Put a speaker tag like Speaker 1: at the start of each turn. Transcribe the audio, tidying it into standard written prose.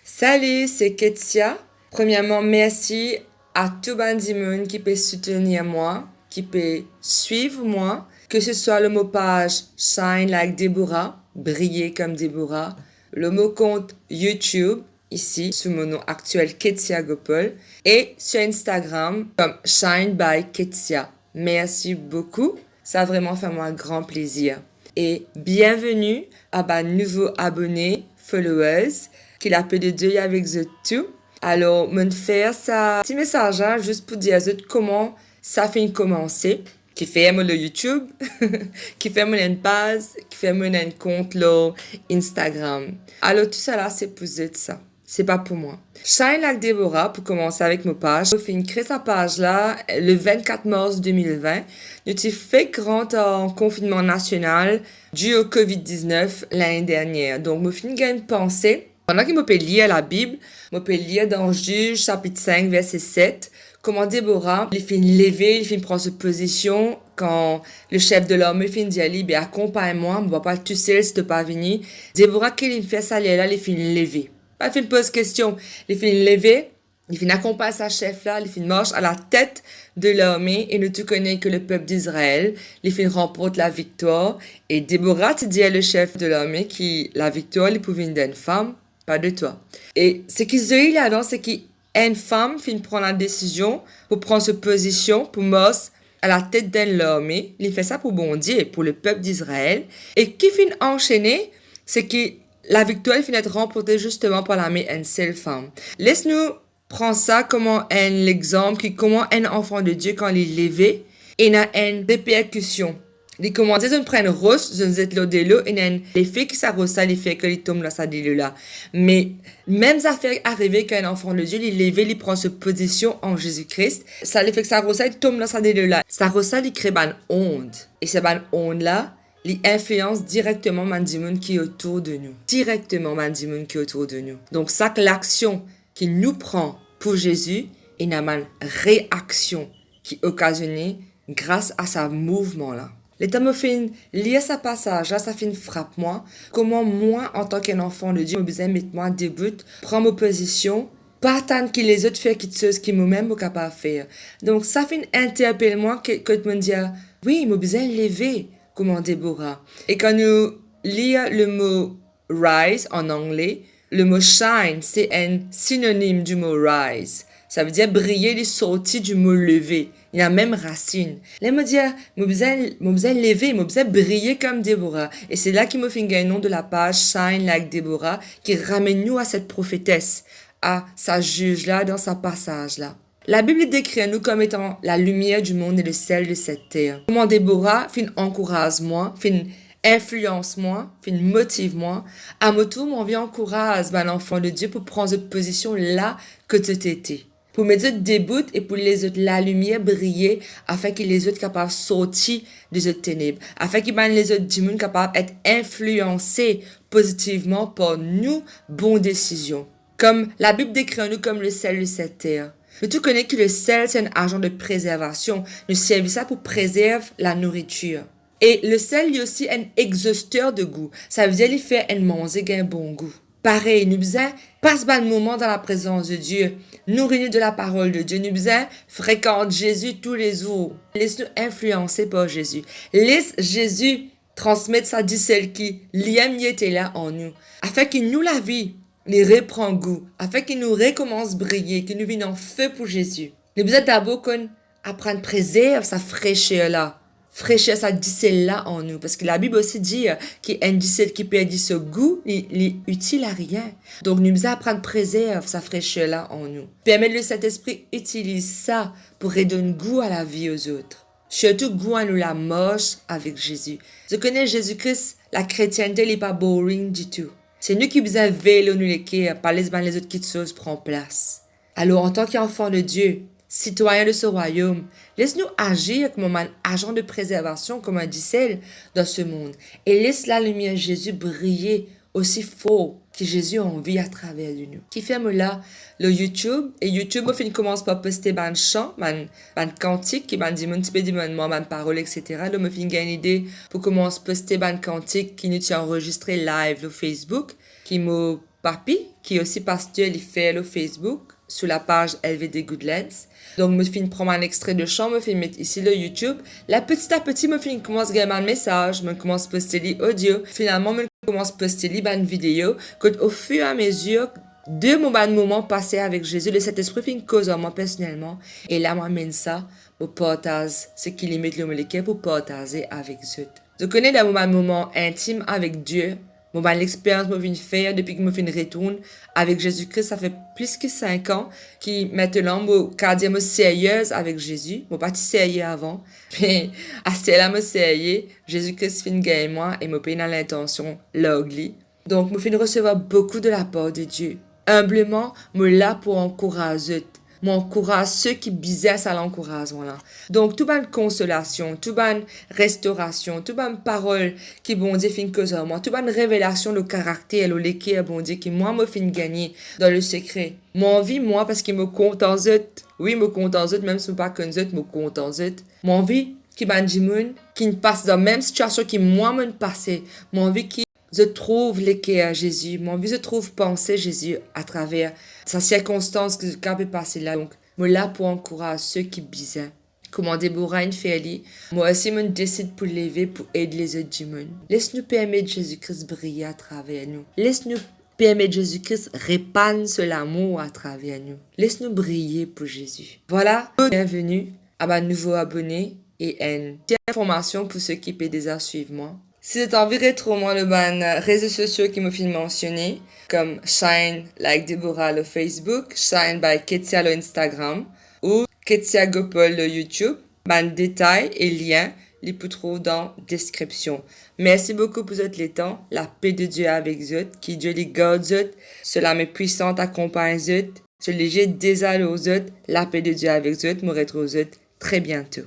Speaker 1: Salut, c'est Ketsia. Premièrement, merci à tout le monde qui peut soutenir moi, qui peut suivre moi, que ce soit le mot page Shine Like Deborah, briller comme Deborah, le mot compte YouTube, ici, sous mon nom actuel Ketsia Gopal, et sur Instagram comme Shine by Ketsia. Merci beaucoup, ça a vraiment fait moi un grand plaisir. Et bienvenue à ma nouveau abonné, followers, qu'il a peu de Dieu avec eux tout. Alors, me faire ça petit message hein, juste pour dire eux comment ça fait commencer. Qui fait mon le YouTube, qui fait mon page, qui fait mon compte là, Instagram. Alors, tout ça là, c'est pour eux ça. C'est pas pour moi. Shine Like Deborah, pour commencer avec ma page. J'ai fait créer sa page là le 24 mars 2020. Nous avons fait grand en confinement national dû au COVID-19 l'année dernière. Donc, je finis une pensée. Pendant qu'il m'a lire la Bible, je peux lire dans Juge chapitre 5 verset 7, comment Déborah, il fait lever, il fait prendre sa position quand le chef de l'armée fait dire lui, ben accompagne-moi, je ne vais pas tout seul si tu pas venir. Déborah, qu'il fait ça là, il fait lever. Pas fait pose question, il fait lever, il fait accompagner sa chef là, il fait marche à la tête de l'armée et nous tout connaît que le peuple d'Israël, il fait remporte la victoire et Déborah te dit à le chef de l'armée qui la victoire, il pouvait une d'une femme, pas de toi. Et ce qui se dit là-dedans, c'est qu'une femme finit prendre la décision pour prendre sa position, pour marcher à la tête d'une armée. Il fait ça pour bon Dieu, pour le peuple d'Israël. Et qui finit enchaîner, c'est que la victoire finit être remportée justement par l'armée d'une seule femme. Laisse-nous prendre ça comme un exemple, qui comment un enfant de Dieu, quand il est levé, il a une répercussion. Les commandés, ils prennent rose, ils ont l'eau de l'eau, et les faits qui s'arrosent, les faits que les tombent là, ça dit là. Mais, même affaire arrivée qu'un enfant de Dieu, il est levé, il prend sa position en Jésus-Christ, ça les fait que ça arrose, il tombe là, ça dit là. Ça arrose, il crée une onde. Et cette onde là, il influence directement Mandimoun qui est autour de nous. Directement Mandimoun qui est autour de nous. Donc, ça que l'action qu'il nous prend pour Jésus, il y a une réaction qui est occasionnée grâce à ce mouvement-là. L'état me fait lire ce passage, là, ça fait une frappe moi. Comment moi, en tant qu'un enfant de Dieu, je besoin de mettre moi début, prendre ma position, pas attendre que les autres fassent quelque chose qui moi-même suis capable de faire. Donc, ça fait une interpelle moi que tu me dis, oui, je besoin de lever, comme Déborah. Et quand nous lisons le mot rise en anglais, le mot shine, c'est un synonyme du mot rise. Ça veut dire briller, les sorties du mot lever. Il a même racine. Là, il me dit, je besoin lever, je besoin briller comme Déborah. Et c'est là qu'il me fait un nom de la page Shine Like Deborah, qui ramène nous à cette prophétesse, à sa juge-là, dans sa passage-là. La Bible décrit nous comme étant la lumière du monde et le sel de cette terre. Comment Déborah fait encourage-moi, fait influence-moi, fait motive-moi. À mon tour, mon vie encourage l'enfant de Dieu pour prendre cette position là que tu étais. Pour mettre autres déboute et pour les autres la lumière briller afin que les autres capables de sortir des autres ténèbres, afin que les autres du monde capables d'être influencés positivement par nous, bonnes décisions. Comme la Bible décrit nous comme le sel de cette terre. Mais tu connais que le sel, c'est un agent de préservation. Nous servons ça pour préserver la nourriture. Et le sel, il y a aussi un exhausteur de goût. Ça veut dire qu'il fait un manger un bon goût. Pareil, nous besoin passe le moment dans la présence de Dieu, nourrir-nous de la parole de Dieu, nous besoin fréquente Jésus tous les jours. Laisse-nous influencer par Jésus. Laisse Jésus transmettre sa celle qui l'aime était là en nous, afin qu'il nous la vie, les reprend goût, afin qu'il nous recommence briller, qu'il nous vienne en feu pour Jésus. Nous besoin d'abord qu'on apprenne à préserver sa fraîcheur là. Fraîcheur, ça dit là en nous. Parce que la Bible aussi dit qu'il y a un dicelle qui perd ce goût, il est utile à rien. Donc, nous devons apprendre à préserver sa fraîcheur là en nous. Permettre le Saint-Esprit utilise ça pour redonner goût à la vie aux autres. Surtout goût à nous la marche avec Jésus. Je connais Jésus-Christ, la chrétienté n'est pas boring du tout. C'est nous qui besoin vélo nous les cœurs, pas les autres qui choses prennent place. Alors, en tant qu'enfant de Dieu, citoyens de ce royaume, laisse-nous agir comme un agent de préservation, comme un dicelle dans ce monde. Et laisse la lumière de Jésus briller aussi fort que Jésus a envie à travers de nous. Qui ferme là le YouTube. Et YouTube, on commence par poster un chant, un cantique, qui dit un petit peu de parole, etc. Donc, on fait une idée pour commencer à poster un cantique qui nous tient enregistré live sur Facebook, qui m'a papi, qui est aussi pasteur, il fait le Facebook, sur la page LVD Goodlands. Donc, me fin prendre un extrait de chant, me fin mettre ici le YouTube. Là, petit à petit, me fin commence à gagner un message, me commence à poster les audio. Finalement, me commence à poster les bonnes vidéos. Quand au fur et à mesure, de mon bon moment passé avec Jésus, le Saint-Esprit fin cause en moi personnellement. Et là, m'amène ça, pour partager ce qui limite le molécule pour partager avec eux. Je connais des moments intimes avec Dieu. Bon, ben, l'expérience que je viens de faire depuis que je viens de retourner avec Jésus-Christ, ça fait plus que 5 ans, qui maintenant, je suis sérieuse avec Jésus. Je ne suis pas sérieuse avant, mais à ce là, je suis sérieuse. Jésus-Christ fin gagner moi et me paye dans l'intention l'ugly. Donc, je viens de recevoir beaucoup de la part de Dieu. Humblement, je suis là pour encourager. M'encourage ceux qui bisaient à l'encouragement là. Donc, tout bonne consolation, tout bonne restauration, tout bonne parole qui bon Dieu fin cause moi, tout bonne révélation le caractère, le l'équerre bon Dieu qui moi me fin gagner dans le secret. Mon vie moi parce qu'il me compte en zut. Oui, me compte en zut même si pas qu'un zut, me compte en zut. Mon vie qui ban qui ne passe dans la même situation qui moi me passé. Mon vie qui je trouve l'équerre à Jésus. Mon vie, je trouve penser Jésus à travers sa circonstance que je peux passer là. Donc, moi là pour encourager ceux qui bisaient. Comment Déborah une fait moi aussi, je décide pour lever pour aider les autres du monde. Laisse-nous permettre Jésus-Christ briller à travers nous. Laisse-nous permettre Jésus-Christ répandre ce l'amour à travers nous. Laisse-nous briller pour Jésus. Voilà, bienvenue à ma nouveau abonné et une petite information pour ceux qui peuvent déjà suivre moi. Si vous avez envie de retrouver les réseaux sociaux qui m'ont fait mentionner, comme Shine like Deborah le Facebook, Shine by Ketia le Instagram, ou Ketia Gopol le YouTube, ban détails et liens, les pouvez trouver dans la description. Merci beaucoup pour votre temps, la paix de Dieu avec vous, qui Dieu les garde vous, cela m'est puissante accompagne vous, je léger désolé aux autres, la paix de Dieu avec vous, me retrouve très bientôt.